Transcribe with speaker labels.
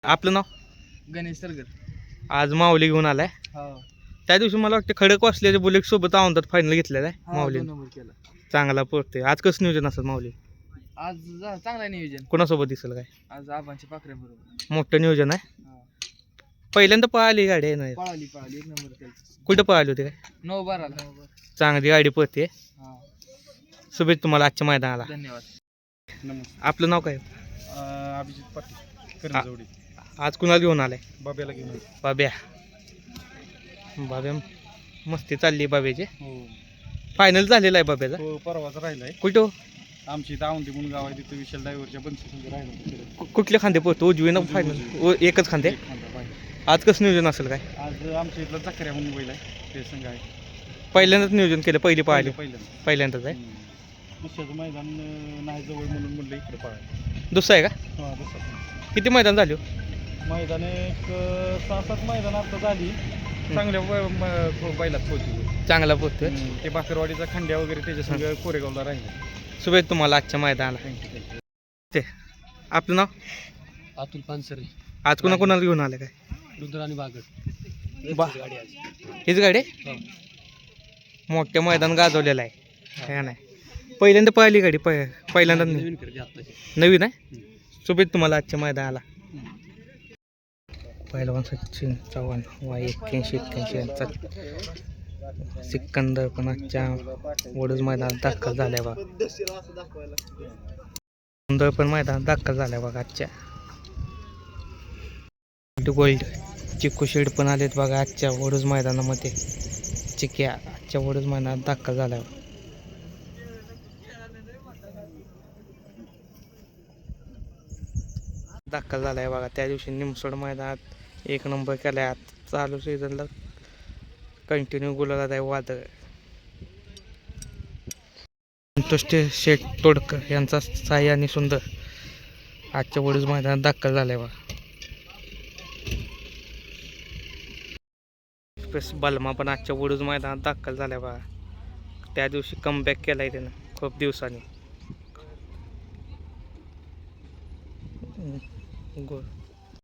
Speaker 1: आपलं नाव
Speaker 2: गणेश सरगर.
Speaker 1: आज माऊली घेऊन आलाय.
Speaker 2: हो.
Speaker 1: त्या दिवशी मला वाटतं खडक वाचल्याच्या बुलेट सोबत आवंदात फायनल घेतलेला आहे माऊली.
Speaker 2: 2 नंबर केला.
Speaker 1: चांगला पडते. आज कसं नियोजन असेल माऊली?
Speaker 2: आज चांगला नियोजन.
Speaker 1: कोणासोबत दिसेल काय?
Speaker 2: आज आबांच्या पाकऱ्या बरोबर
Speaker 1: मोठं नियोजन आहे. पहिल्यांदा पळाली गाडी आहे ना?
Speaker 2: पळाली 1 नंबर केला.
Speaker 1: कुठं पळाली होती काय?
Speaker 2: 9-12.
Speaker 1: चांगली गाडी पळते. शुभेच्छा तुम्हाला आजच्या मैदानाला.
Speaker 2: धन्यवाद.
Speaker 1: नमस्कार. आपलं नाव काय?
Speaker 2: अभिजित पाटील करंजवडी.
Speaker 1: आज कुणाला घेऊन आलाय?
Speaker 2: बाब्याला घेऊन.
Speaker 1: बाब्या. बाब्या मस्ती चालली बाब्याची.
Speaker 2: हो.
Speaker 1: फायनल झालेला आहे बाब्याचा.
Speaker 2: हो, परवाच राहिलाय.
Speaker 1: कुठं?
Speaker 2: आमची इथं औंधी म्हणून गाव आहे, तिथं विशाल ड्रायव्हरच्या बनशी राहिला.
Speaker 1: कुठले खांदे पळतो? उजवी ना फायनल? एकच खांदे. आज कसं नियोजन असेल काय?
Speaker 2: आज आमच्या इथलं चकऱ्या म्हणून बैल आहे, ते संघ आहे.
Speaker 1: पहिल्यांदाच नियोजन केलं? पहिली पाहिली
Speaker 2: पहिल्यांदाच
Speaker 1: आहे.
Speaker 2: दुसऱ्याचं मैदान नाही जवळ म्हणून म्हणलं इकडे पळायला.
Speaker 1: दुसरं आहे का?
Speaker 2: हां, दुसरं
Speaker 1: किती मैदान झाले?
Speaker 2: मैदान एक 6-7 मैदान आता झाली. चांगल्या बैलात पोहोचली.
Speaker 1: चांगला पोहतोय.
Speaker 2: ते बाकरवाडीचा खंड्या वगैरे त्याच्या संघ कोरेगावला राहिले.
Speaker 1: शुभेच्छा तुम्हाला आजच्या मैदानाला.
Speaker 2: थँक्यू.
Speaker 1: ते आपलं नाव?
Speaker 2: अतुल पानसरे.
Speaker 1: आज कोणाला घेऊन आलं काय?
Speaker 2: रुद्र आणि बागड.
Speaker 1: गाडी हीच गाडी मोठ्या मैदान गाजवलेलं आहे काय नाही? पहिल्यांदा पळाली गाडी. पहिल्यांदा नवीन आहे. शुभेच्छा तुम्हाला आजच्या मैदानाला. पहिलवान सचिन चव्हाण वाय 81 यांचा सिकंदर पण आजच्या वडूज मैदानात दाखल झालाय बघा. सिकंदर पण मैदानात दाखल झालाय बघा आजच्या. गोल्ड चिक्कू शेड पण आलेत बघा आजच्या वडूज मैदानामध्ये. चिक्या आजच्या वडूज मैदानात दाखल झालाय. दाखल झालाय बघा. त्या दिवशी निमसोड मैदानात 1 नंबर केलाय. चालू सीझनला कंटिन्यू गुलाबात आहे वादळ. संतोष शेठ तोडकर यांचा साई आणि सुंदर आजच्या वडूज मैदानात दाखल झालाय बघा. बलमा पण आजच्या वडूज मैदानात दाखल झालाय बघा. त्या दिवशी कमबॅक केलाय त्यानं खूप दिवसांनी.